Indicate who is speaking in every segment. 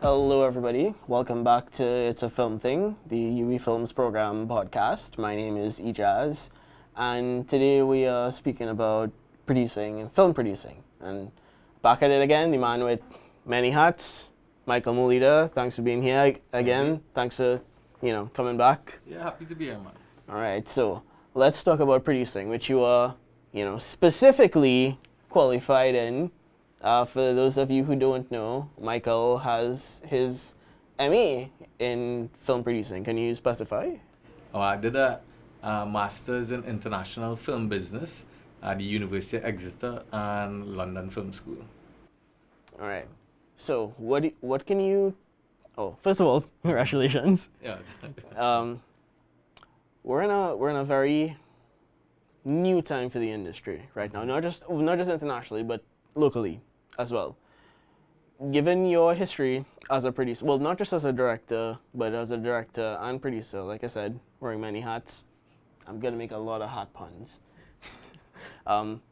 Speaker 1: Hello, everybody. Welcome back to It's a Film Thing, the UWI.Film's program podcast. My name is Ijaz, and today we are speaking about producing and film producing. And back at it again, the man with many hats, Michael Mooleedhar. Thanks for being here again. Thanks for, coming back.
Speaker 2: Yeah, happy to be here, man.
Speaker 1: All right, so let's talk about producing, which you are, specifically qualified in. For those of you who don't know, Michael has his ME in film producing. Can you specify?
Speaker 2: Oh, I did a master's in international film business at the University of Exeter and London Film School.
Speaker 1: All right. So what can you? Oh, first of all, congratulations.
Speaker 2: Yeah.
Speaker 1: We're in a very new time for the industry right now. Not just internationally, but locally as well. Given your history as a producer, well, not just as a director, but as a director and producer, like I said, wearing many hats, I'm gonna make a lot of hat puns.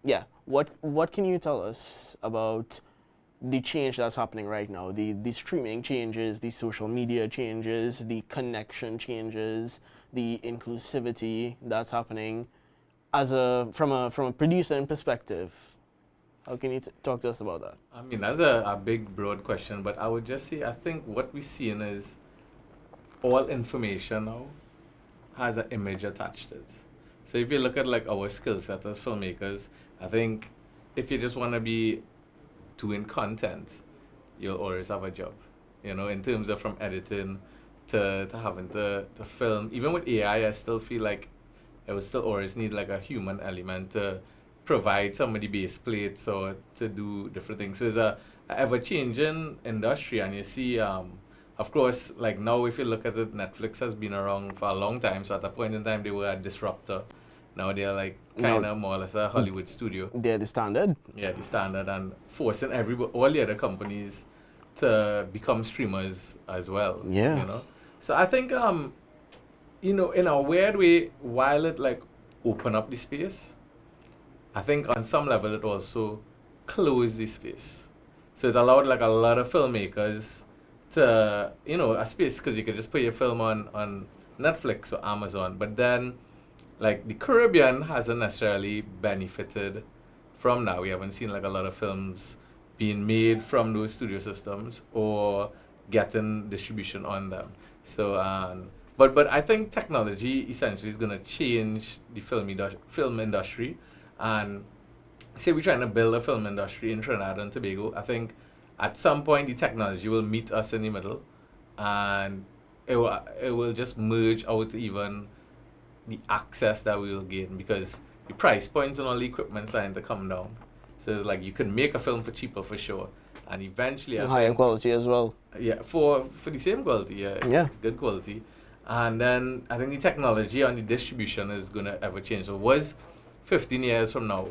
Speaker 1: Yeah, what can you tell us about the change that's happening right now? The streaming changes, the social media changes, the connection changes, the inclusivity that's happening as from a producing perspective. How can you talk to us about that?
Speaker 2: I mean, that's a big, broad question, but I would just say I think what we're seeing is all information now has an image attached to it. So if you look at like our skill set as filmmakers, I think if you just want to be doing content, you'll always have a job. In terms of from editing to having to film. Even with AI, I still feel like it would still always need like a human element to provide some of the base plates or to do different things. So it's a ever-changing industry, and you see, of course, like now if you look at it, Netflix has been around for a long time. So at a point in time, they were a disruptor. Now they're like kind of more or less a Hollywood studio.
Speaker 1: They're the standard.
Speaker 2: Yeah, the standard, and forcing all the other companies to become streamers as well.
Speaker 1: Yeah.
Speaker 2: So I think in a weird way, while it like open up the space, I think on some level it also closed the space. So it allowed like a lot of filmmakers to a space, because you could just put your film on Netflix or Amazon, but then like the Caribbean hasn't necessarily benefited from that. We haven't seen like a lot of films being made from those studio systems or getting distribution on them. So but I think technology essentially is gonna change the film industry, and say we're trying to build a film industry in Trinidad and Tobago. I think at some point the technology will meet us in the middle, and it will just merge out even the access that we will gain, because the price points and all the equipment starting to come down. So it's like you can make a film for cheaper for sure, and eventually
Speaker 1: Higher quality as well.
Speaker 2: yeah, for the same quality,
Speaker 1: Yeah.
Speaker 2: good quality. And then I think the technology on the distribution is gonna ever change. So was 15 years from now,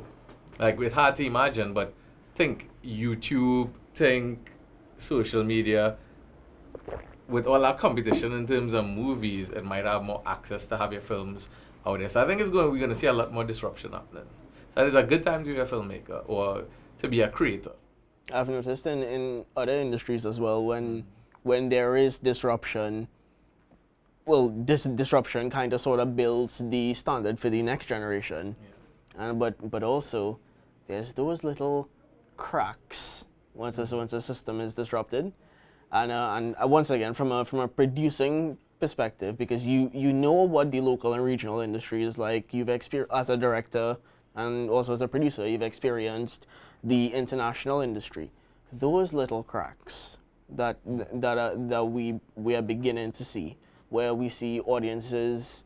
Speaker 2: like it's hard to imagine, but think YouTube, think social media, with all our competition in terms of movies, it might have more access to have your films out there. So I think we're gonna see a lot more disruption happening. So it's a good time to be a filmmaker or to be a creator.
Speaker 1: I've noticed in other industries as well, when there is disruption, well, this disruption kind of sort of builds the standard for the next generation.
Speaker 2: Yeah.
Speaker 1: And but also there's those little cracks once a system is disrupted. And once again, from a producing perspective, because you know what the local and regional industry is like. You've experienced as a director and also as a producer, you've experienced the international industry. Those little cracks that we are beginning to see, where we see audiences,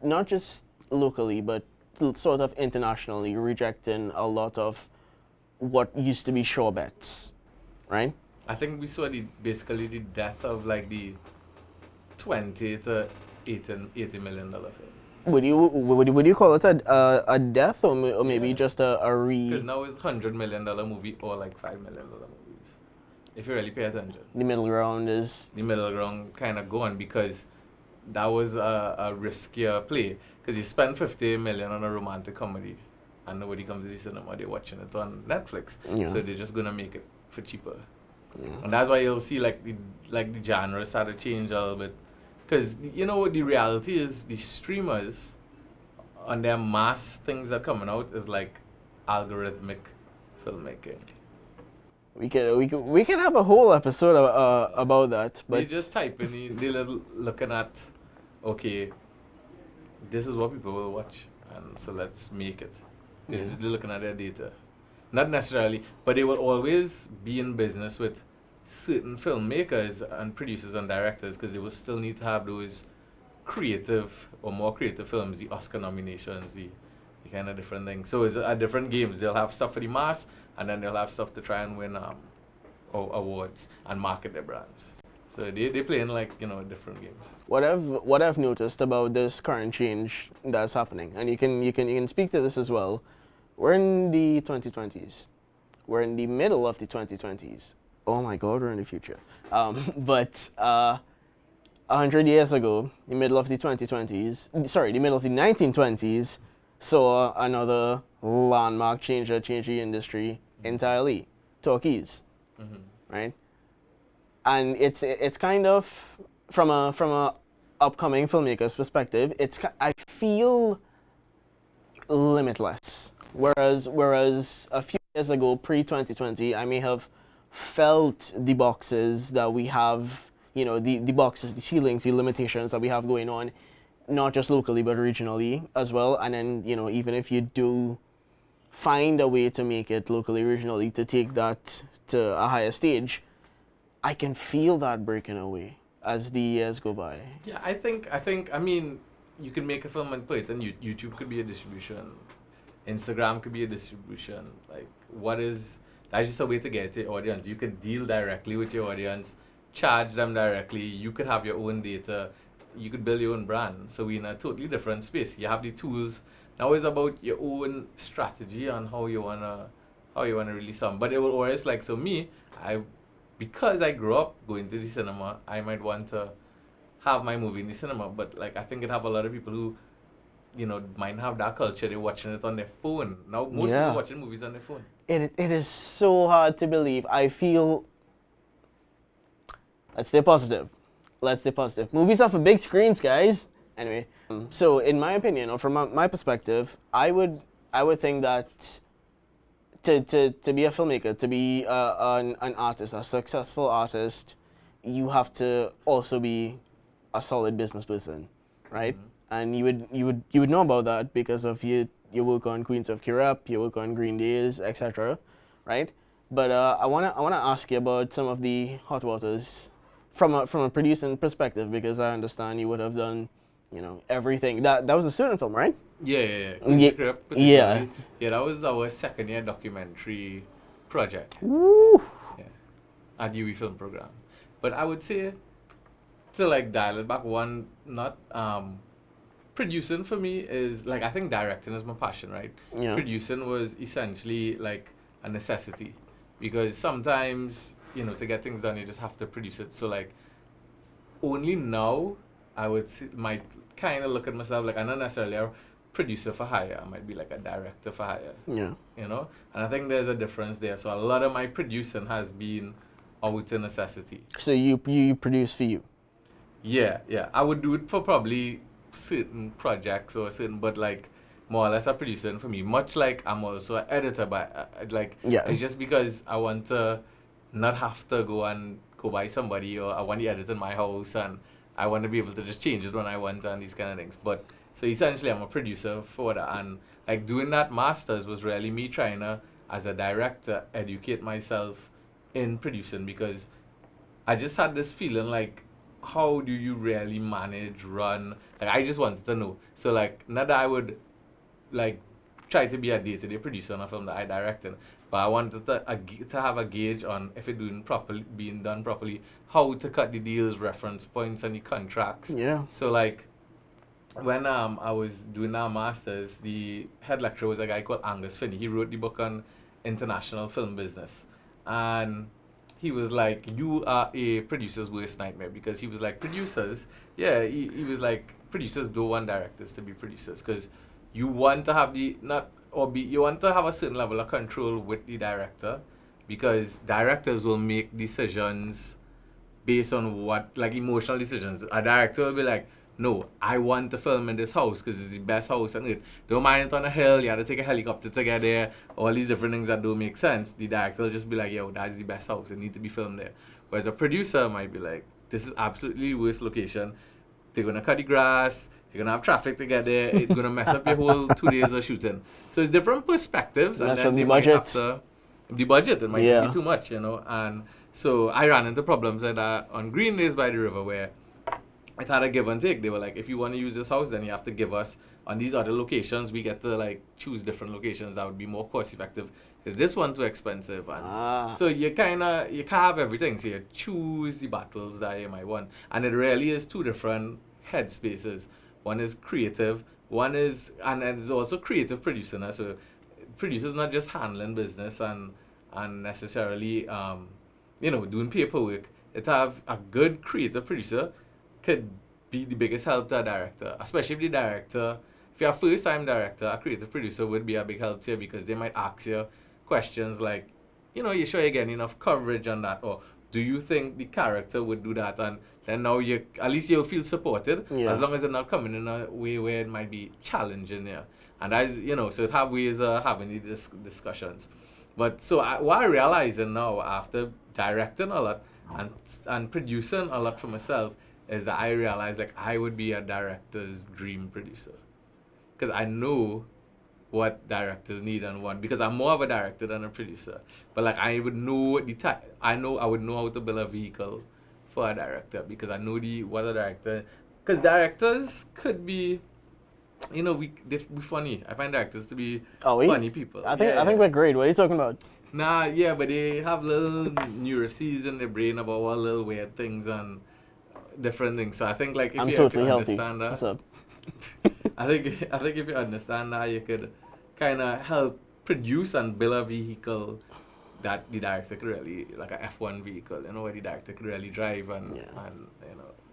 Speaker 1: not just locally but sort of internationally, rejecting a lot of what used to be sure bets, right?
Speaker 2: I think we saw basically the death of like the 20 to 80 million dollar film.
Speaker 1: Would you call it a death, or maybe
Speaker 2: Yeah.
Speaker 1: just a
Speaker 2: Because now it's $100 million movie or like $5 million movies. If you really pay attention,
Speaker 1: the middle ground is
Speaker 2: the middle ground kind of gone, because that was a riskier play. Because you spend 50 million on a romantic comedy, and nobody comes to the cinema. They're watching it on Netflix,
Speaker 1: Yeah.
Speaker 2: so they're just gonna make it for cheaper.
Speaker 1: Yeah.
Speaker 2: And that's why you'll see like the genre start to change a little bit, because you know what the reality is, the streamers on their mass things that are coming out is like algorithmic filmmaking.
Speaker 1: We could have a whole episode about that,
Speaker 2: They
Speaker 1: but
Speaker 2: just type in, they're looking at, okay, this is what people will watch, and so let's make it. They're
Speaker 1: yeah.
Speaker 2: just looking at their data. Not necessarily, but they will always be in business with certain filmmakers and producers and directors, because they will still need to have those creative or more creative films, the Oscar nominations, the kind of different things. So it's at different games. They'll have stuff for the mass, and then they'll have stuff to try and win awards and market their brands. So they play in like different games.
Speaker 1: What I've noticed about this current change that's happening, and you can speak to this as well. We're in the 2020s. We're in the middle of the 2020s. Oh my God, we're in the future. But 100 years ago, the middle of the 2020s, sorry, the middle of the 1920s, saw another landmark change that changed the industry entirely. Talkies,
Speaker 2: Mm-hmm.
Speaker 1: right? And it's kind of from a upcoming filmmaker's perspective. I feel limitless. Whereas a few years ago, pre 2020, I may have felt the boxes that we have, the boxes, the ceilings, the limitations that we have going on, not just locally but regionally as well. And then even if you do find a way to make it locally, regionally, to take that to a higher stage, I can feel that breaking away as the years go by.
Speaker 2: Yeah, I mean, you can make a film and put it, and YouTube could be a distribution, Instagram could be a distribution. Like, that's just a way to get to your audience. You could deal directly with your audience, charge them directly. You could have your own data. You could build your own brand. So we're in a totally different space. You have the tools. Now it's about your own strategy on how you wanna release something. But it will always like, so me, I because I grew up going to the cinema, I might want to have my movie in the cinema. But like, I think it have a lot of people who might have that culture. They're watching it on their phone now. Most people are
Speaker 1: Yeah.
Speaker 2: watching movies on their phone.
Speaker 1: It is so hard to believe. I feel. Let's stay positive. Let's stay positive. Movies are for big screens, guys. Anyway, so in my opinion, or from my perspective, I would think that to be a filmmaker, to be an artist, a successful artist, you have to also be a solid business person, right?
Speaker 2: Mm-hmm.
Speaker 1: And you would know about that because of your work on Queens of Kirap, your work on Green Days, etc., right? But I wanna ask you about some of the hot waters from a producing perspective, because I understand you would have done everything. That was a student film, right?
Speaker 2: Yeah, yeah, yeah. Queens
Speaker 1: Yeah.
Speaker 2: of Crip,
Speaker 1: Yeah.
Speaker 2: particularly. Yeah, that was our second year documentary project.
Speaker 1: Woo.
Speaker 2: Yeah, at UWI Film program. But I would say, to like dial it back one, not producing for me is like, I think directing is my passion, right?
Speaker 1: Yeah.
Speaker 2: Producing was essentially like a necessity, because sometimes to get things done you just have to produce it. So like, only now I would might kind of look at myself like I'm not necessarily a producer for hire. I might be like a director for hire,
Speaker 1: Yeah.
Speaker 2: And I think there's a difference there. So a lot of my producing has been out of necessity.
Speaker 1: So you produce for you.
Speaker 2: Yeah, yeah. I would do it for probably certain projects or certain, but like more or less a producer for me. Much like I'm also an editor, but like,
Speaker 1: Yeah.
Speaker 2: it's just because I want to not have to go by somebody, or I want the edit in my house, and I want to be able to just change it when I want and these kind of things. But so essentially, I'm a producer for that, and like doing that masters was really me trying to, as a director, educate myself in producing, because I just had this feeling like, how do you really manage, run? Like, I just wanted to know. So, like, not that I would, like, try to be a day to day producer on a film that I directed, but I wanted to have a gauge on if it being done properly, how to cut the deals, reference points, and the contracts.
Speaker 1: Yeah.
Speaker 2: So, like, when I was doing our masters, the head lecturer was a guy called Angus Finney. He wrote the book on international film business, and he was like, "You are a producer's worst nightmare," because he was like, producers, yeah, he was like, producers don't want directors to be producers, because you want to have the not or be you want to have a certain level of control with the director, because directors will make decisions based on what, like, emotional decisions. A director will be like, no, I want to film in this house because it's the best house on earth. Don't mind it on a hill, you have to take a helicopter to get there, all these different things that don't make sense. The director will just be like, yo, that's the best house, it needs to be filmed there. Whereas a producer might be like, this is absolutely the worst location. They're gonna cut the grass, you're gonna have traffic to get there, it's gonna mess up your whole 2 days of shooting. So it's different perspectives, and
Speaker 1: That's
Speaker 2: then
Speaker 1: from
Speaker 2: they
Speaker 1: the
Speaker 2: might have
Speaker 1: budget.
Speaker 2: to, the budget, it might just be
Speaker 1: Yeah.
Speaker 2: too much, and so I ran into problems like that on Green Days by the River, where it had a give and take. They were like, if you want to use this house, then you have to give us on these other locations. We get to like choose different locations that would be more cost effective. Is this one too expensive? And
Speaker 1: Ah.
Speaker 2: so you can't have everything. So you choose the battles that you might want, and it really is two different headspaces. One is creative. One is, and there's also creative producing. So producers not just handling business and necessarily doing paperwork. It have a good creative producer could be the biggest help to a director, especially if the director, if you're a first time director, a creative producer would be a big help to you because they might ask you questions like, you sure you're getting enough coverage on that, or do you think the character would do that? And then now you, at least you'll feel supported,
Speaker 1: Yeah.
Speaker 2: as long as it's not coming in a way where it might be challenging. Yeah, and as so it have ways of having these discussions. But so what I realizing now after directing a lot and producing a lot for myself is that I realized like I would be a director's dream producer because I know what directors need and want, because I'm more of a director than a producer. But like I would know the type, I would know how to build a vehicle for a director because I know the what a director, because directors could be, they be funny. I find directors to be
Speaker 1: Are we?
Speaker 2: funny people.
Speaker 1: I think we're great. What are you talking about?
Speaker 2: Nah, yeah, but they have little neuroses in their brain about all little weird things and different things. So I think like if
Speaker 1: I'm
Speaker 2: you
Speaker 1: totally healthy.
Speaker 2: understand
Speaker 1: What's
Speaker 2: that,
Speaker 1: up?
Speaker 2: I think if you understand that, you could kind of help produce and build a vehicle that the director could really, like a F1 vehicle, where the director could really drive and
Speaker 1: Yeah.
Speaker 2: and.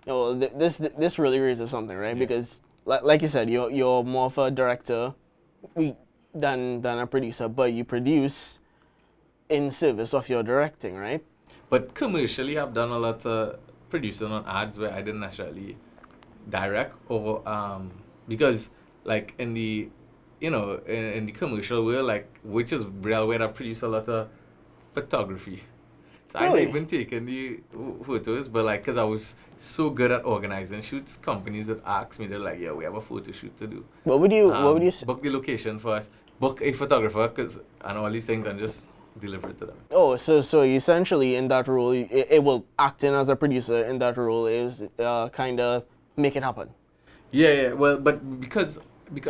Speaker 1: Oh, well, this really raises something, right?
Speaker 2: Yeah.
Speaker 1: Because like you said, you're more of a director than a producer, but you produce in service of your directing, right?
Speaker 2: But commercially, I've done a lot of producing on ads where I didn't necessarily direct or because like in the in the commercial world, like, which is real, where I produce a lot of photography. So I not
Speaker 1: Really?
Speaker 2: even taking the photos, but like, cause I was so good at organizing shoots, companies would ask me, they're like, "Yeah, we have a photo shoot to do.
Speaker 1: What would you
Speaker 2: Book the location for us, book a photographer, cause and all these things, and just deliver it to them."
Speaker 1: Oh, so essentially in that role, it will acting as a producer in that role is kind of make it happen.
Speaker 2: Yeah, yeah. Well, but because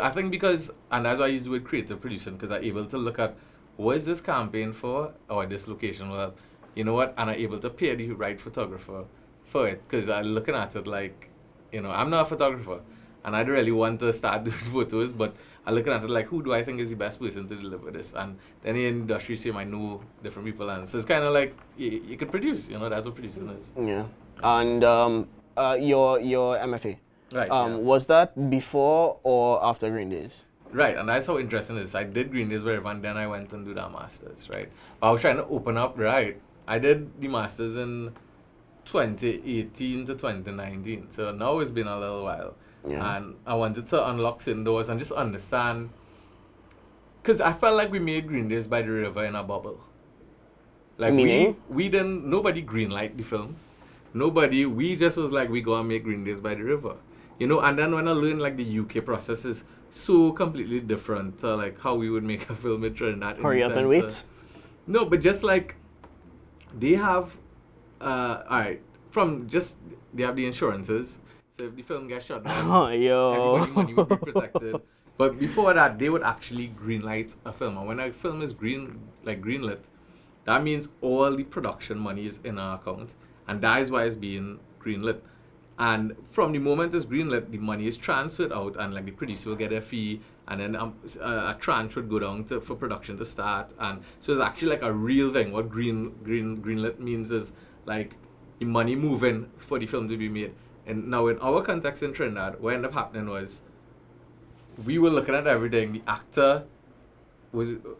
Speaker 2: I think because and that's why I use the word creative producing, because I'm able to look at what is this campaign for or this location. Well, you know what, and I'm able to pay the right photographer for it because I'm looking at it like, I'm not a photographer and I don't really want to start doing photos, but I'm looking at it like, who do I think is the best person to deliver this? And then in the industry, so you might know different people, and so it's kind of like you could produce. That's what producing is.
Speaker 1: Yeah. And your MFA.
Speaker 2: Right. Yeah.
Speaker 1: Was that before or after Green Days?
Speaker 2: Right, and that's how interesting it is. I did Green Days wherever, and then I went and do that masters, right? But I was trying to open up, right? I did the masters in 2018 to 2019, so now it's been a little while,
Speaker 1: Yeah.
Speaker 2: and I wanted to unlock certain doors and just understand, because I felt like we made Green Days by the River in a bubble. Like
Speaker 1: Meaning?
Speaker 2: we didn't, nobody greenlight the film. Nobody, we just was like, we go and make Green Days by the River. And then when I learned like the UK process is so completely different to like how we would make a film in Trinidad.
Speaker 1: Hurry up and wait.
Speaker 2: No, but just like they have, alright, from just, they have the insurances. So if the film gets shut down,
Speaker 1: Oh, yo.
Speaker 2: everybody money would be protected. But before that, they would actually greenlight a film. And when a film is greenlit, that means all the production money is in our account, and that is why it's being greenlit. And from the moment it's greenlit, the money is transferred out, and like the producer will get a fee, and then a tranche would go down for production to start. And so it's actually like a real thing. What greenlit means is like the money moving for the film to be made. And now in our context in Trinidad, what ended up happening was we were looking at everything. The actor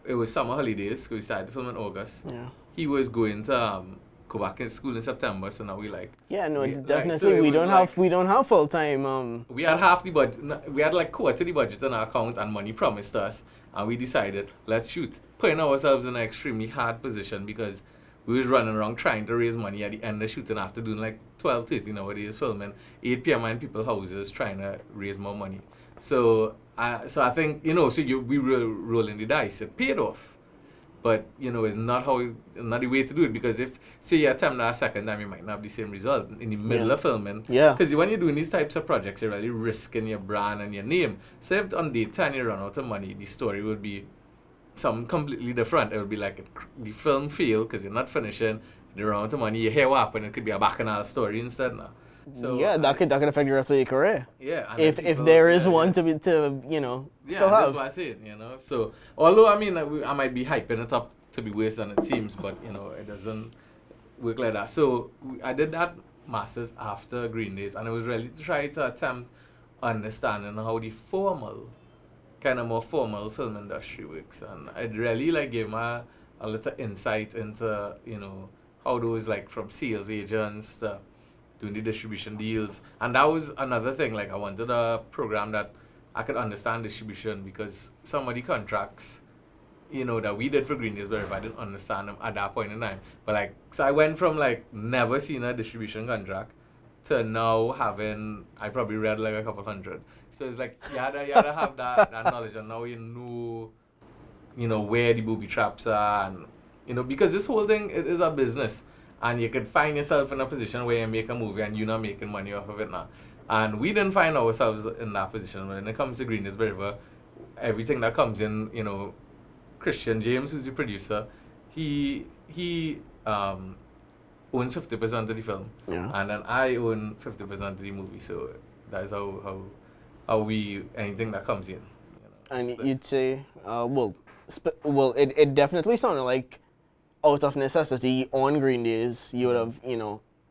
Speaker 2: it was summer holidays because we started the film in August.
Speaker 1: Yeah.
Speaker 2: he was going to go back in school in September. So now we like,
Speaker 1: Yeah, no,
Speaker 2: like, so
Speaker 1: definitely.
Speaker 2: it was like
Speaker 1: We don't have full time.
Speaker 2: we had half the budget. We had like quarter the budget in our account, and money promised us, and we decided let's shoot, putting ourselves in an extremely hard position because we was running around trying to raise money at the end of shooting after doing like 12, 13 hours filming, 8 p.m. in people's houses trying to raise more money. So I think we were rolling the dice. It paid off. But it's not not the way to do it, because if say you attempt that a second time, you might not have the same result in the middle
Speaker 1: Yeah.
Speaker 2: of filming.
Speaker 1: Yeah.
Speaker 2: Because when you're doing these types of projects, you're really risking your brand and your name. So if on day 10 you run out of money, the story would be something completely different. It would be like the film failed because you're not finishing. You run out of money, you hear what happened. It could be a bacchanal story instead now. So
Speaker 1: Yeah, that could affect the rest of your career.
Speaker 2: yeah, and
Speaker 1: If
Speaker 2: people,
Speaker 1: there is
Speaker 2: yeah,
Speaker 1: one
Speaker 2: yeah.
Speaker 1: to
Speaker 2: Yeah,
Speaker 1: still
Speaker 2: that's
Speaker 1: have.
Speaker 2: what I said. So, although I mean, I might be hyping it up to be worse than it seems, but it doesn't work like that. So, I did that masters after Green Days, and it was really to try to attempt understanding how the kind of more formal film industry works, and it really like gave me a little insight into how those, like, from sales agents to doing the distribution deals. And that was another thing. Like, I wanted a program that I could understand distribution, because some of the contracts, that we did for Green Days, but if I didn't understand them at that point in time. But like, so I went from like never seeing a distribution contract to now having, I probably read like a couple hundred. So it's like you had to have that knowledge, and now where the booby traps are, and because this whole thing, it is a business, and you could find yourself in a position where you make a movie and you're not making money off of it now. And we didn't find ourselves in that position. When it comes to Green Days River, everything that comes in, Christian James, who's the producer, he owns 50% of the film,
Speaker 1: Yeah.
Speaker 2: and then I own 50% of the movie. So that's how we, anything that comes in.
Speaker 1: And
Speaker 2: split.
Speaker 1: you'd say, it definitely sounded like out of necessity on Green Days, you would have,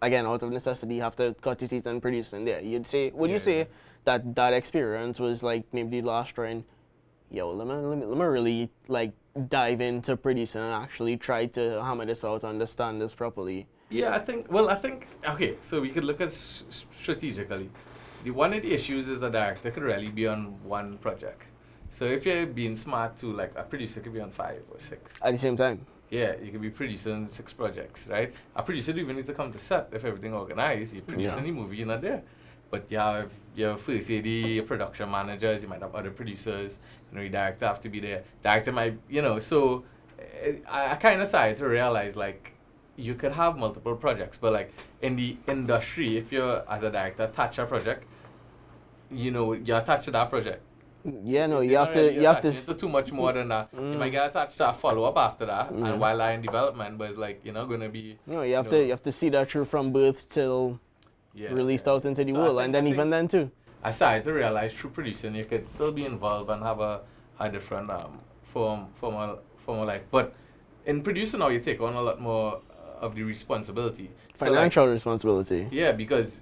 Speaker 1: again, out of necessity, you have to cut your teeth and produce in there. Would you
Speaker 2: Yeah,
Speaker 1: say
Speaker 2: yeah.
Speaker 1: that experience was like maybe the last straw in, yo, let me really like dive into producing and actually try to hammer this out, understand this properly?
Speaker 2: Yeah, I think, okay, so we could look at strategically. One of the issues is a director could really be on one project. So if you're being smart too, like a producer could be on 5 or 6.
Speaker 1: At the same time.
Speaker 2: Yeah, you could be producing 6 projects, right? A producer don't even need to come to set if everything organized. You're producing the movie, you're not there. But you have your first AD, your production managers, you might have other producers, your director have to be there. Director might, so I kind of started to realize, like, you could have multiple projects, but like in the industry, if you're, as a director, attached a project, you're attached to that project.
Speaker 1: Yeah, no,
Speaker 2: They're
Speaker 1: you
Speaker 2: not
Speaker 1: have
Speaker 2: really
Speaker 1: to, you have to.
Speaker 2: attached to too much more than that. You might get attached to a follow up after that,
Speaker 1: Yeah.
Speaker 2: and while they're in development, but it's like you're not gonna be.
Speaker 1: No, you have to see that through from birth till released out into the
Speaker 2: So
Speaker 1: world, and then even then too.
Speaker 2: I started to realize through producing you could still be involved and have a different formal life. But in producing now, you take on a lot more of the responsibility.
Speaker 1: Financial responsibility.
Speaker 2: Yeah, because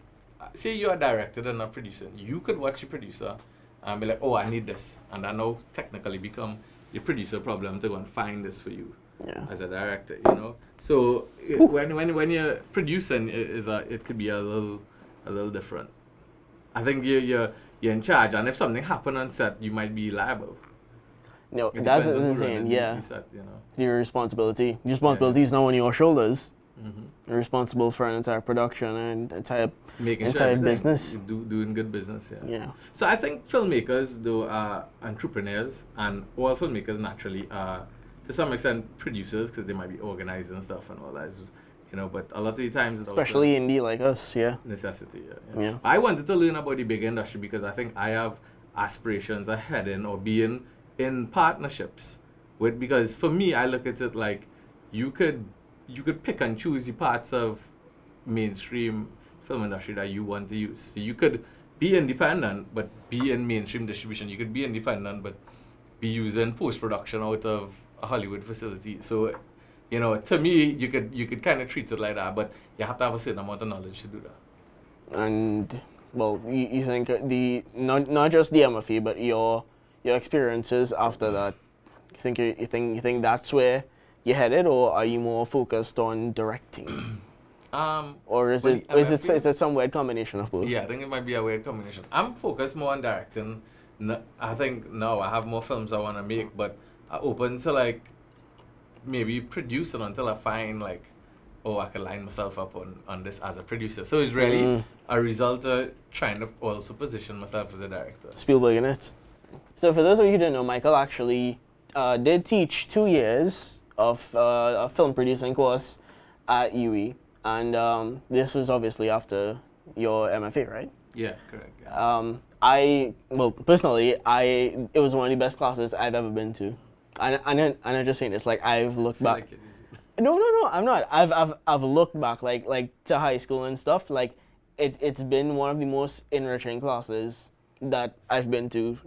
Speaker 2: say you are directed and not producing, you could watch your producer and be like, oh, I need this, and that now technically become your producer problem to go and find this for you.
Speaker 1: Yeah.
Speaker 2: As a director. So when you're producing, it could be a little different. I think you're in charge, and if something happened on set, you might be liable.
Speaker 1: No,
Speaker 2: It
Speaker 1: that's
Speaker 2: depends on who
Speaker 1: insane.
Speaker 2: running
Speaker 1: Yeah.
Speaker 2: the set,
Speaker 1: Your responsibility. Your responsibility is now on your shoulders.
Speaker 2: Mm-hmm.
Speaker 1: You're responsible for an entire production and entire
Speaker 2: Making
Speaker 1: entire
Speaker 2: sure
Speaker 1: business.
Speaker 2: doing good business.
Speaker 1: Yeah.
Speaker 2: So I think filmmakers, though, are entrepreneurs, and all filmmakers naturally are, to some extent, producers, because they might be organizing stuff and all that. But a lot of the times, it's
Speaker 1: Especially indie like us. Yeah.
Speaker 2: necessity.
Speaker 1: Yeah.
Speaker 2: I wanted to learn about the big industry because I think I have aspirations of heading or being in partnerships with, because for me, I look at it like you could pick and choose the parts of mainstream film industry that you want to use. So you could be independent but be in mainstream distribution. You could be independent but be using post production out of a Hollywood facility. So to me, you could kind of treat it like that, but you have to have a certain amount of knowledge to do that.
Speaker 1: And well, you think not just the MFE, but your experiences after that. You think that's where you're headed, or are you more focused on directing? Or is
Speaker 2: Well,
Speaker 1: it
Speaker 2: the
Speaker 1: is it
Speaker 2: MFA,
Speaker 1: is it some weird combination of both?
Speaker 2: yeah, I think it might be a weird combination. I'm focused more on directing. I think now I have more films I want to make, but I'm open to like maybe producing until I find like, oh, I can line myself up on this as a producer. So it's really
Speaker 1: Mm,
Speaker 2: a result of trying to also position myself as a director.
Speaker 1: Spielberg in it. So for those of you who don't know, Michael actually did teach 2 years of a film producing course at UWI, and this was obviously after your MFA, right?
Speaker 2: Yeah, correct. Yeah.
Speaker 1: Personally, it was one of the best classes I've ever been to, and I'm just saying this, like I've
Speaker 2: I
Speaker 1: looked
Speaker 2: feel
Speaker 1: back.
Speaker 2: like it is.
Speaker 1: No, I'm not. I've looked back, like to high school and stuff. Like it's been one of the most enriching classes that I've been to.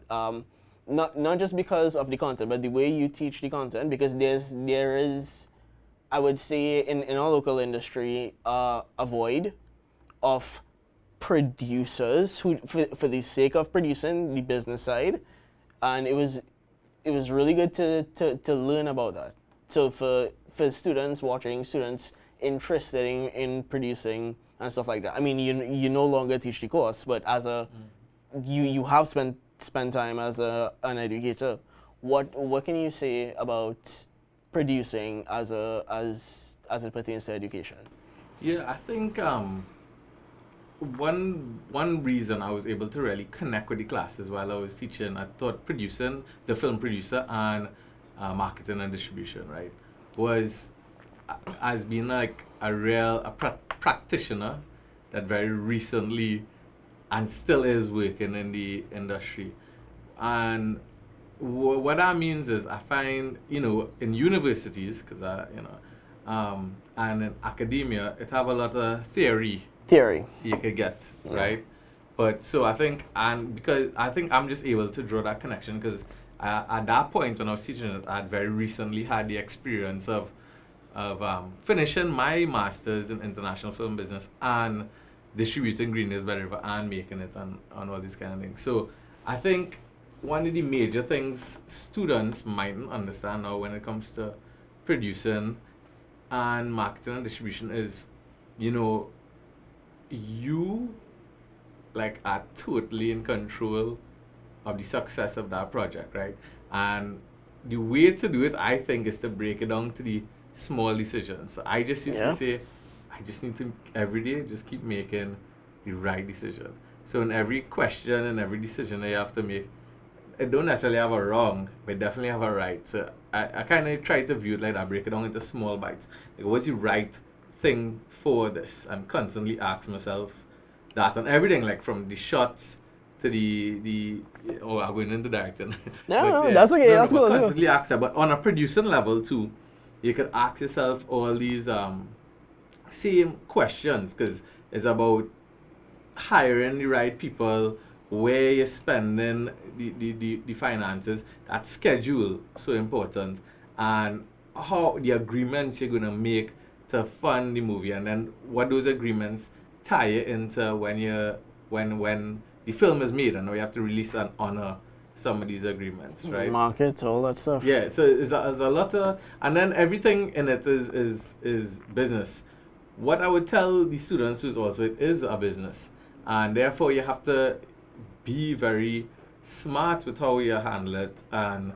Speaker 1: Not just because of the content, but the way you teach the content. Because there is, I would say, in our local industry, a void of producers who, for the sake of producing the business side, and it was really good to learn about that. So for students watching, students interested in producing and stuff like that. I mean, you no longer teach the course, but as a you have spent time as an educator. What can you say about producing as it pertains to education?
Speaker 2: Yeah, I think one reason I was able to really connect with the classes while I was teaching, I thought producing, the film producer and marketing and distribution, right, was as being like a practitioner that very recently and still is working in the industry. And what that means is I find, in universities, because and in academia, it have a lot of theory
Speaker 1: Theory.
Speaker 2: you could get,
Speaker 1: Yeah.
Speaker 2: right? But so I think, and because I think I'm just able to draw that connection because at that point when I was teaching it, I had very recently had the experience of finishing my master's in international film business and distributing Green Days by the River and making it on all these kind of things. So I think one of the major things students mightn't understand now when it comes to producing and marketing and distribution is, you know, you like are totally in control of the success of that project, right? And the way to do it, I think, is to break it down to the small decisions. So I just used to
Speaker 1: Yeah.
Speaker 2: say, I just need to every day just keep making the right decision. So in every question and every decision that you have to make, it don't necessarily have a wrong, but definitely have a right. So I kind of try to view it like that, break it down into small bites. Like, what's the right thing for this? And constantly ask myself that on everything, like from the shots to the oh, I'm going into directing. But
Speaker 1: No,
Speaker 2: yeah,
Speaker 1: that's okay.
Speaker 2: no,
Speaker 1: That's
Speaker 2: but
Speaker 1: cool. That's cool.
Speaker 2: constantly ask that. But on a producing level too, you could ask yourself all these same questions because it's about hiring the right people, where you're spending the finances, that schedule so important, and how the agreements you're gonna make to fund the movie, and then what those agreements tie you into when the film is made, and we have to release and honor some of these agreements, right?
Speaker 1: Market, all that stuff.
Speaker 2: Yeah, so it's a lot of, and then everything in it is business. What I would tell the students is also it is a business, and therefore you have to be very smart with how you handle it and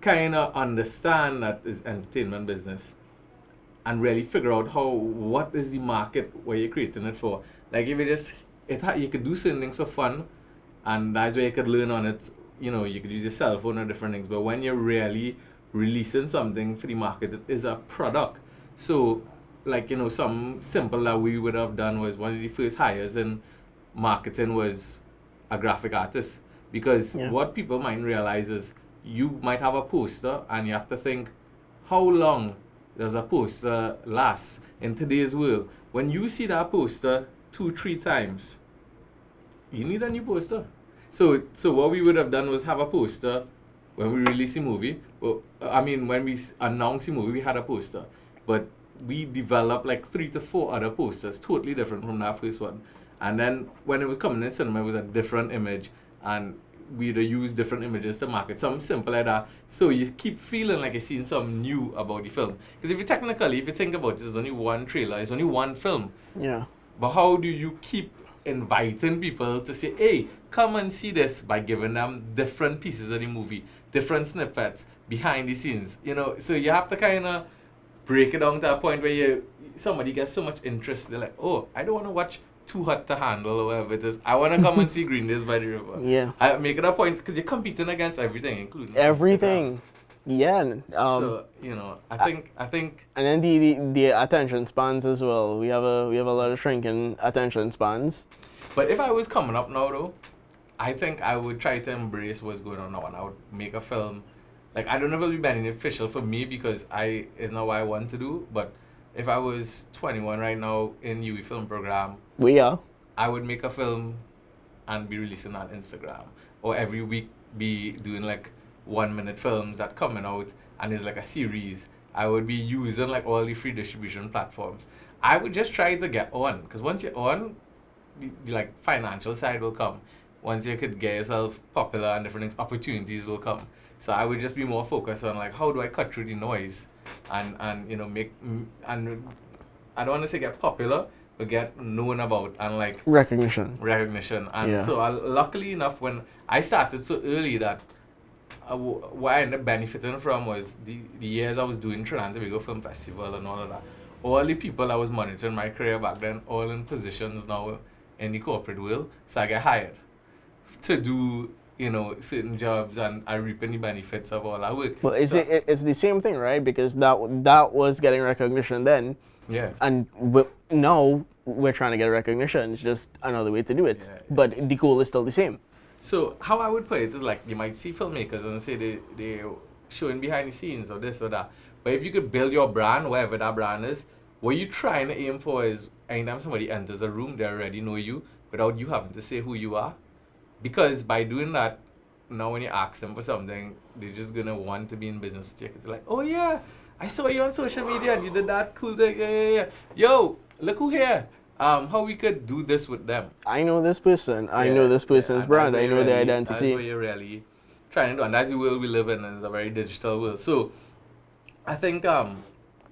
Speaker 2: kind of understand that is entertainment business and really figure out how what is the market where you're creating it for. Like if you just you could do certain things for fun, and that's where you could learn on it. You know, you could use your cell phone or different things. But when you're really releasing something for the market, it is a product. So, like some simple that we would have done was one of the first hires in marketing was a graphic artist because
Speaker 1: Yeah.
Speaker 2: what people might realize is you might have a poster and you have to think how long does a poster last in today's world. When you see that poster 2-3 times, you need a new poster. So what we would have done was have a poster when we release a movie. Well, I mean, when we announce a movie, we had a poster, but we developed like 3 to 4 other posters, totally different from that first one. And then when it was coming in cinema, it was a different image, and we use different images to market, something simple like that. So you keep feeling like you're seeing something new about the film. Because if you think about it, there's only one trailer, it's only one film.
Speaker 1: Yeah.
Speaker 2: But how do you keep inviting people to say, hey, come and see this, by giving them different pieces of the movie, different snippets, behind the scenes, so you have to kind of break it down to a point where somebody gets so much interest, they're like, oh, I don't want to watch Too Hot to Handle or whatever it is. I want to come and see Green Days by the River.
Speaker 1: Yeah.
Speaker 2: I make it a point because you're competing against everything, including
Speaker 1: Everything.
Speaker 2: Instagram.
Speaker 1: Yeah.
Speaker 2: So I think
Speaker 1: And then the attention spans as well. We have a lot of shrinking attention spans.
Speaker 2: But if I was coming up now though, I think I would try to embrace what's going on now, and I would make a film. Like, I don't know if it'll be beneficial for me because it's not what I want to do, but if I was 21 right now in UWI.Film program,
Speaker 1: We are.
Speaker 2: I would make a film and be releasing on Instagram, or every week be doing like 1 minute films that coming out, and it's like a series. I would be using like all the free distribution platforms. I would just try to get on, because once you're on, the like financial side will come. Once you could get yourself popular and different things, opportunities will come. So I would just be more focused on like, how do I cut through the noise and make and I don't want to say get popular, but get known about and like
Speaker 1: Recognition.
Speaker 2: And
Speaker 1: Yeah.
Speaker 2: so luckily enough, when I started so early, that what I ended up benefiting from was the years I was doing Trinidad and Tobago Film Festival and all of that. All the people I was monitoring my career back then, all in positions now in the corporate world. So I get hired to do certain jobs, and I reap the benefits of all that work.
Speaker 1: Well,
Speaker 2: So,
Speaker 1: it's the same thing, right? Because that was getting recognition then,
Speaker 2: yeah.
Speaker 1: and now we're trying to get recognition. It's just another way to do it.
Speaker 2: Yeah.
Speaker 1: But the goal is still the same.
Speaker 2: So how I would put it is like, you might see filmmakers and say they're showing behind the scenes or this or that. But if you could build your brand, whatever that brand is, what you're trying to aim for is anytime somebody enters a room, they already know you without you having to say who you are. Because by doing that, now when you ask them for something, they're just going to want to be in business with you. Because they're like, oh yeah, I saw you on social media and you did that cool thing. Yeah. Yo, look who here. How we could do this with them.
Speaker 1: I know this person. I know this person's
Speaker 2: and
Speaker 1: brand.
Speaker 2: that's
Speaker 1: I know
Speaker 2: what
Speaker 1: their
Speaker 2: really-
Speaker 1: identity.
Speaker 2: That's what you're really trying to do. And that's the world we live in. And it's a very digital world. So I think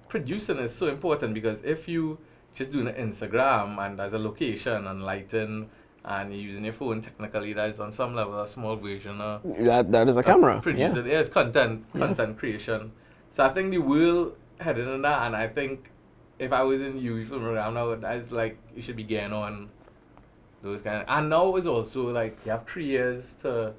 Speaker 2: producing is so important, because if you just doing an Instagram and there's a location and lighting and you're using your phone, technically that is on some level a small version of
Speaker 1: That is a camera.
Speaker 2: producing.
Speaker 1: Yeah.
Speaker 2: It's content creation. So I think the world heading in that, and I think if I was in UWI.Film program now, that's like you should be getting on those kind of, and now it's also like you have 3 years to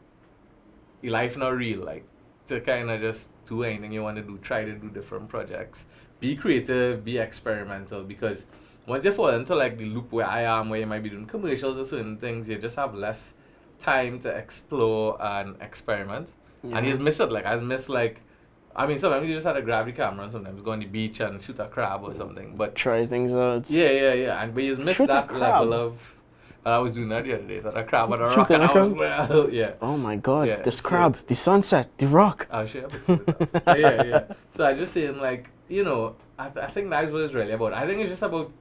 Speaker 2: your life not real, like to kind of just do anything you want to do, try to do different projects, be creative, be experimental, because once you fall into like the loop where I am, where you might be doing commercials or certain things, you just have less time to explore and experiment.
Speaker 1: Yeah.
Speaker 2: And you just miss it. Like I just miss like, I mean, sometimes you just had to grab the camera and sometimes go on the beach and shoot a crab or something. But
Speaker 1: Try things out.
Speaker 2: yeah. And but you just miss
Speaker 1: Shoot a
Speaker 2: that
Speaker 1: crab.
Speaker 2: level of. I was doing that the other day. That a crab and a rock,
Speaker 1: Shooting
Speaker 2: and
Speaker 1: a
Speaker 2: I was
Speaker 1: crab?
Speaker 2: well, yeah.
Speaker 1: Oh my God!
Speaker 2: Yeah,
Speaker 1: This
Speaker 2: so-
Speaker 1: crab, the sunset, the rock.
Speaker 2: I'll share a picture with that. Yeah. So I just saying like, I think that's what it's really about. I think it's just about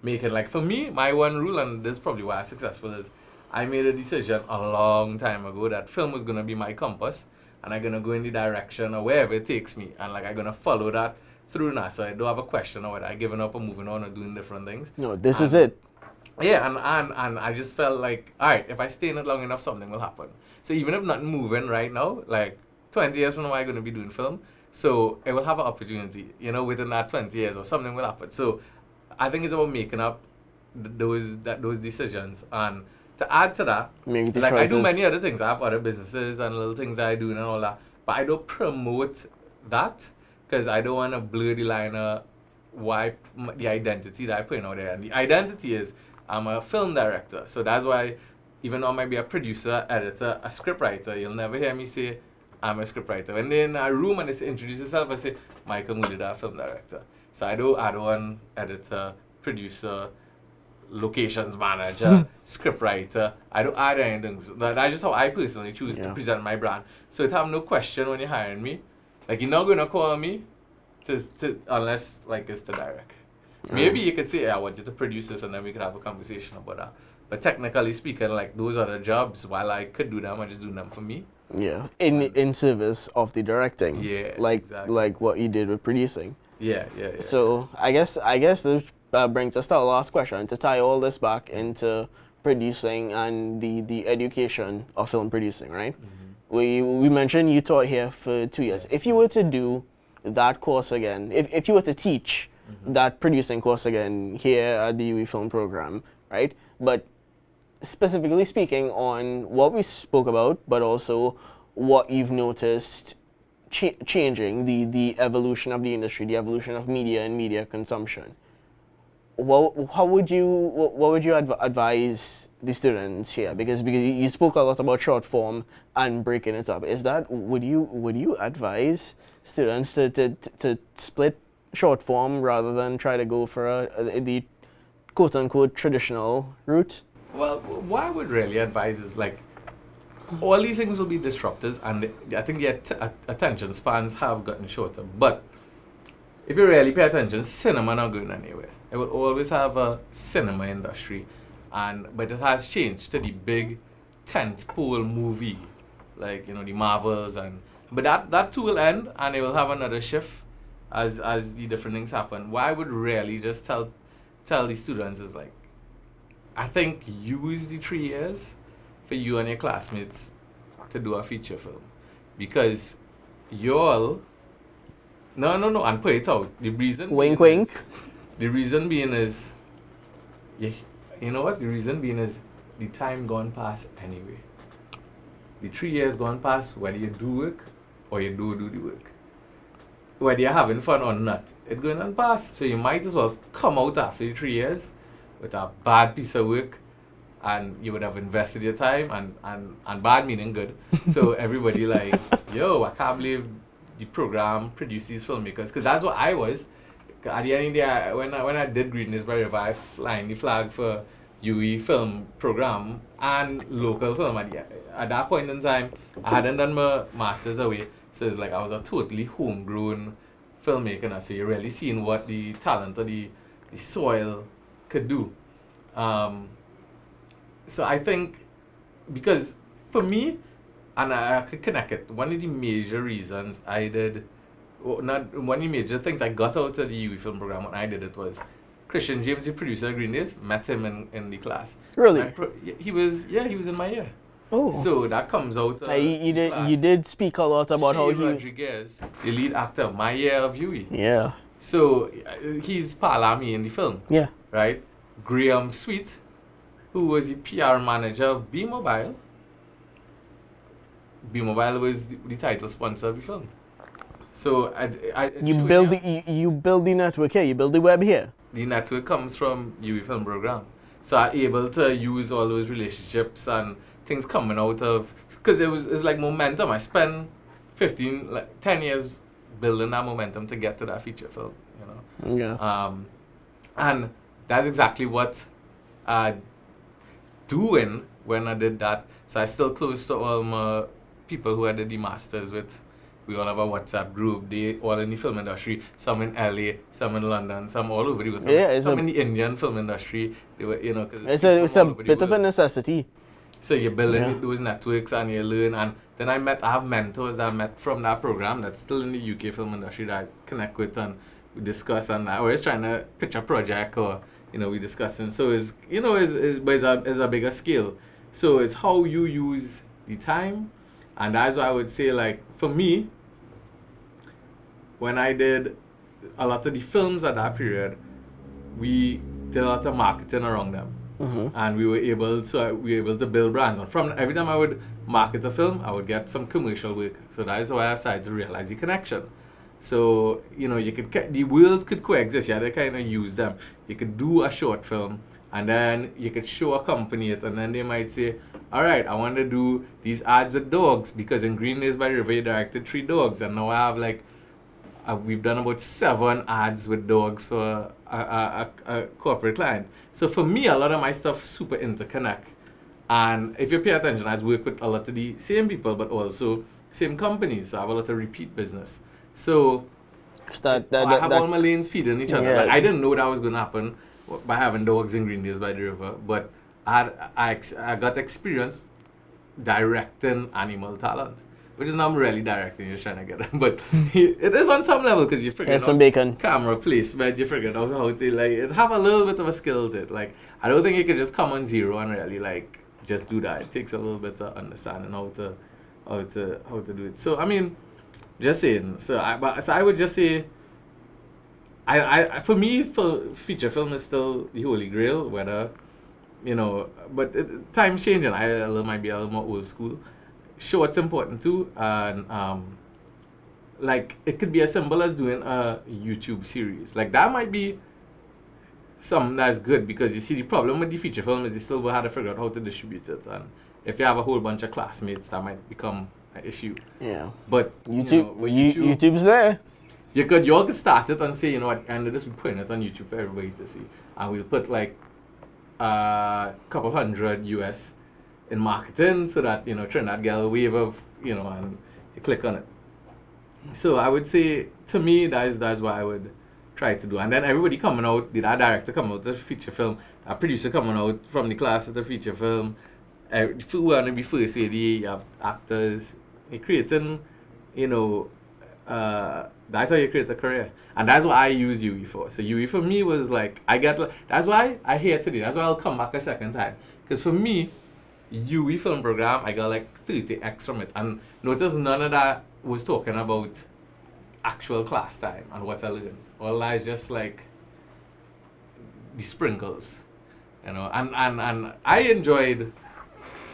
Speaker 2: making, like, for me, my one rule, and this is probably why I'm successful, is I made a decision a long time ago that film was gonna be my compass, and I'm gonna go in the direction or wherever it takes me, and like I'm gonna follow that through now. So I don't have a question or whether I'm giving up or moving on or doing different things.
Speaker 1: No, this is
Speaker 2: And-
Speaker 1: it.
Speaker 2: Yeah, and I just felt like, all right, if I stay in it long enough, something will happen. So even if nothing moving right now, like 20 years from now, I'm going to be doing film. So it will have an opportunity, within that 20 years or something will happen. So I think it's about making up those decisions. And to add to that,
Speaker 1: Make the
Speaker 2: like I do
Speaker 1: choices.
Speaker 2: many other things. I have other businesses and little things that I do and all that. But I don't promote that because I don't want to blur the line of the identity that I put out there. And the identity is I'm a film director. So that's why even though I might be a producer, editor, a scriptwriter, you'll never hear me say I'm a scriptwriter. When they're in a room and they say, introduce yourself, I say Michael Mooleedhar, film director. So I do add on editor, producer, locations manager, scriptwriter. I don't add anything. So that's just how I personally choose to present my brand. So it have no question when you're hiring me. Like you're not gonna call me to unless like it's the direct. Maybe you could say, I want you to produce this and then we could have a conversation about that. But technically speaking, like those other jobs, while I could do them, I just do them for me.
Speaker 1: Yeah, in service of the directing.
Speaker 2: Yeah,
Speaker 1: Like
Speaker 2: exactly.
Speaker 1: what you did with producing.
Speaker 2: Yeah.
Speaker 1: So I guess this brings us to our last question to tie all this back into producing and the education of film producing, right? We mentioned you taught here for 2 years.
Speaker 2: Yeah.
Speaker 1: If you were to do that course again, if you were to teach that producing course again here at the UWI.Film program, right? But specifically speaking on what we spoke about, but also what you've noticed changing the evolution of the industry, the evolution of media and media consumption. How would you what would you advise the students here? Because you spoke a lot about short form and breaking it up. Is that would you advise students to split short form rather than try to go for the quote unquote traditional route?
Speaker 2: Well, what I would really advise is like all these things will be disruptors, and I think the attention spans have gotten shorter. But if you really pay attention, cinema not going anywhere. It will always have a cinema industry, but it has changed to the big tentpole movie, like the Marvels, but that too will end, and it will have another shift as the different things happen. What I would really just tell the students is like, I think use the 3 years for you and your classmates to do a feature film, because y'all no, and put it out. The reason
Speaker 1: Wink,
Speaker 2: being
Speaker 1: wink.
Speaker 2: the reason being is, you know what? The reason being is the time gone past anyway. The 3 years gone past, whether you do work or you don't do the work. Whether you're having fun or not, it's going on past. So you might as well come out after the 3 years with a bad piece of work, and you would have invested your time, and bad meaning good. So everybody like, yo, I can't believe the program produces filmmakers, because that's what I was. At the end of the day, when I did Green Days by River, I flying the flag for UWI.Film program and local film. At that point in time, I hadn't done my master's away, so it's like I was a totally homegrown filmmaker now. So you're really seeing what the talent of the soil could do. So I think, because for me, and I could connect it, one of the major reasons I did, not one of the major things I got out of the UWI.Film program when I did it was Christian James, the producer of Green Days, met him in the class.
Speaker 1: Really?
Speaker 2: He was in my year.
Speaker 1: Oh.
Speaker 2: So that comes out
Speaker 1: you did speak a lot about how he
Speaker 2: Rodriguez, the lead actor, my year of UWI.
Speaker 1: Yeah.
Speaker 2: So he's Palami in the film.
Speaker 1: Yeah.
Speaker 2: Right? Graham Sweet, who was the PR manager of B-Mobile. B-Mobile was the title sponsor of the film. So
Speaker 1: you build the network here. You build the web here.
Speaker 2: The network comes from UWI.Film program. So I'm able to use all those relationships and things coming out of, because it's like momentum. I spent 10 years building that momentum to get to that feature film,
Speaker 1: Yeah.
Speaker 2: And that's exactly what I doing when I did that. So I still close to all my people who I did the masters with. We all have a WhatsApp group. They all in the film industry. Some in LA, some in London, some all over the world. Some in the Indian film industry. They were, cause
Speaker 1: it's a bit of a necessity.
Speaker 2: So you're building those networks and you learn. And then I have mentors that I met from that program that's still in the UK film industry that I connect with, and we discuss. And I always trying to pitch a project, or we discussing. So but it's a bigger scale. So it's how you use the time. And that's why I would say, like, for me, when I did a lot of the films at that period, we did a lot of marketing around them. And we were able to build brands. And from every time I would market a film, I would get some commercial work. So that is why I started to realize the connection. So, the worlds could coexist. You had to kind of use them. You could do a short film, and then you could show a company it, and then they might say, all right, I want to do these ads with dogs, because in Green Days by the River, you directed 3 dogs, and now I have we've done about 7 ads with dogs for a corporate client. So for me, a lot of my stuff super interconnect. And if you pay attention, I work with a lot of the same people, but also same companies. So I have a lot of repeat business. So I have all my lanes feeding each other.
Speaker 1: Yeah.
Speaker 2: Like, I didn't know that was going to happen by having dogs in Green Days by the River, but I got experience directing animal talent, which is not really directing you're trying to get, but it is on some level because you figure
Speaker 1: Here's some
Speaker 2: out
Speaker 1: bacon.
Speaker 2: camera placement, you figure out how to like it have a little bit of a skill to it. Like I don't think you can just come on zero and really like just do that. It takes a little bit of understanding how to do it. So I mean, just saying. So I would just say for me, feature film is still the holy grail. Whether but time's changing. Might be a little more old school. Short's important too, and like it could be as simple as doing a YouTube series. Like that might be something that's good because you see the problem with the feature film is you still will have to figure out how to distribute it, and if you have a whole bunch of classmates, that might become an issue.
Speaker 1: Yeah.
Speaker 2: But
Speaker 1: YouTube's there.
Speaker 2: You all could start it and say, you know what, and just putting it on YouTube for everybody to see, and we'll put like a couple hundred US in marketing so that Trinidad get a wave of and you click on it. So I would say to me that's what I would try to do, and then everybody coming out, that director coming out with a feature film, a producer coming out from the class of the feature film, who want to be first AD, you have actors, you're creating, that's how you create a career. And that's what I use UE for. So UE for me was like, that's why I here today. That's why I'll come back a second time. Because for me, UE film program, I got like 30x from it. And notice none of that was talking about actual class time and what I learned. All that is just like the sprinkles. And I enjoyed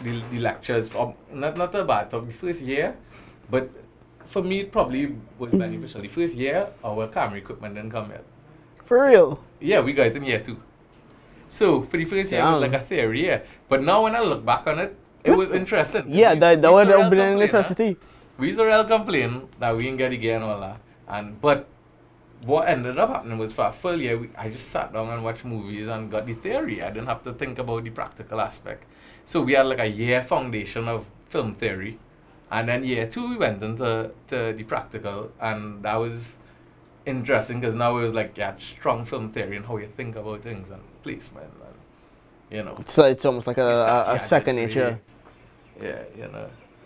Speaker 2: the lectures from not about the first year, but for me it probably was beneficial. The first year our camera equipment didn't come yet.
Speaker 1: For real?
Speaker 2: Yeah, we got it in year 2. So for the first year it was like a theory, yeah. But now when I look back on it, it was interesting.
Speaker 1: Yeah, that would have been a necessity.
Speaker 2: We used to real complain that we didn't get it and all that. But what ended up happening was for a full year, I just sat down and watched movies and got the theory. I didn't have to think about the practical aspect. So we had like a year foundation of film theory. And then year 2, we went into the practical. And that was interesting because now it was like, yeah, strong film theory and how you think about things and placement. And,
Speaker 1: it's almost like a second nature.
Speaker 2: Yeah,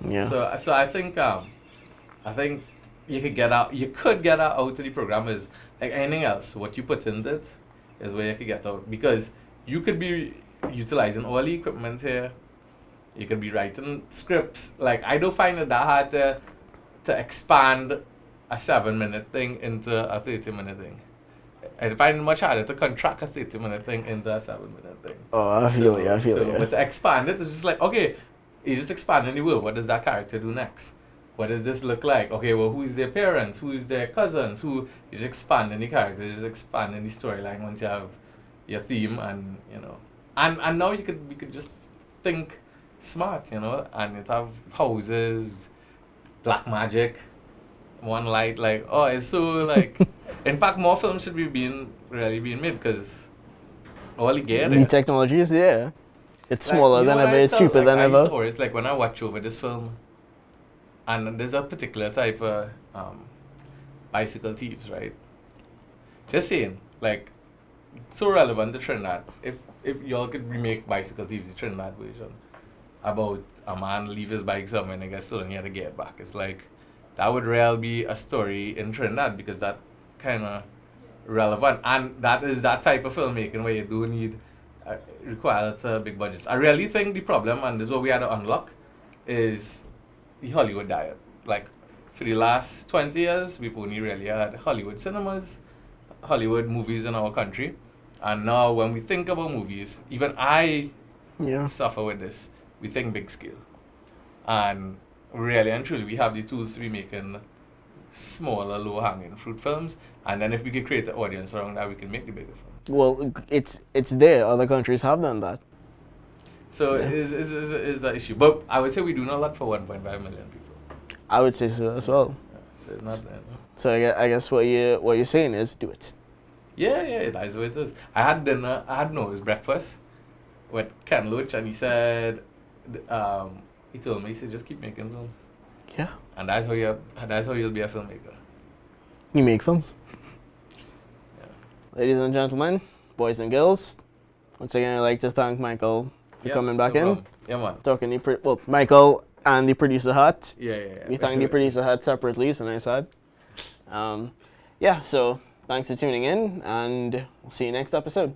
Speaker 1: Yeah.
Speaker 2: So I think you could get out of the program is like anything else. What you put in it is where you could get out, because you could be utilizing all the equipment here. You could be writing scripts. Like I don't find it that hard to expand a 7-minute thing into a 30-minute thing. I find it much harder to contract a 30-minute thing into a 7-minute thing.
Speaker 1: Oh, I feel you.
Speaker 2: But to expand it, it's just like, okay, you just expanding the world. What does that character do next? What does this look like? Okay, well, who's their parents? Who's their cousins? Who is expanding the character, just expanding the storyline once you have your theme, and and now we could just think smart, and it have houses, black magic, one light, like it's so like. In fact, more films should be really being made because all the gear
Speaker 1: The technology is there. It's smaller than ever. It's cheaper than ever.
Speaker 2: It's like when I watch over this film, and there's a particular type of bicycle thieves, right? Just saying, like, so relevant to Trinidad. If y'all could remake Bicycle Thieves, the Trinidad version, about a man leave his bike somewhere and he gets stolen, he had to get it back. It's like, that would really be a story in Trinidad because that kind of relevant, and that is that type of filmmaking where you do need require big budgets. I really think the problem, and this is what we had to unlock, is the Hollywood diet. Like for the last 20 years, we've only really had Hollywood cinemas, Hollywood movies in our country, and now when we think about movies, even I suffer with this. We think big scale, and really and truly, we have the tools to be making smaller, low-hanging fruit films, and then if we could create an audience around that, we can make the bigger film.
Speaker 1: Well, it's there. Other countries have done that.
Speaker 2: So it is an issue, but I would say we do not a lot for 1.5 million people.
Speaker 1: I would say so as well.
Speaker 2: Yeah, so it's not there. No?
Speaker 1: So I guess what you're saying is do it.
Speaker 2: Yeah, that's what it is. I had dinner. It was breakfast with Ken Loach, and he said, he told me, he said, just keep making films.
Speaker 1: Yeah.
Speaker 2: And that's how you'll be a filmmaker.
Speaker 1: You make films.
Speaker 2: Yeah.
Speaker 1: Ladies and gentlemen, boys and girls, once again I'd like to thank Michael for coming back in.
Speaker 2: problem. Yeah, man.
Speaker 1: Talking to Michael and the producer hat.
Speaker 2: Yeah.
Speaker 1: We thank the producer hat separately. It's a nice hat. Yeah. So thanks for tuning in, and we'll see you next episode.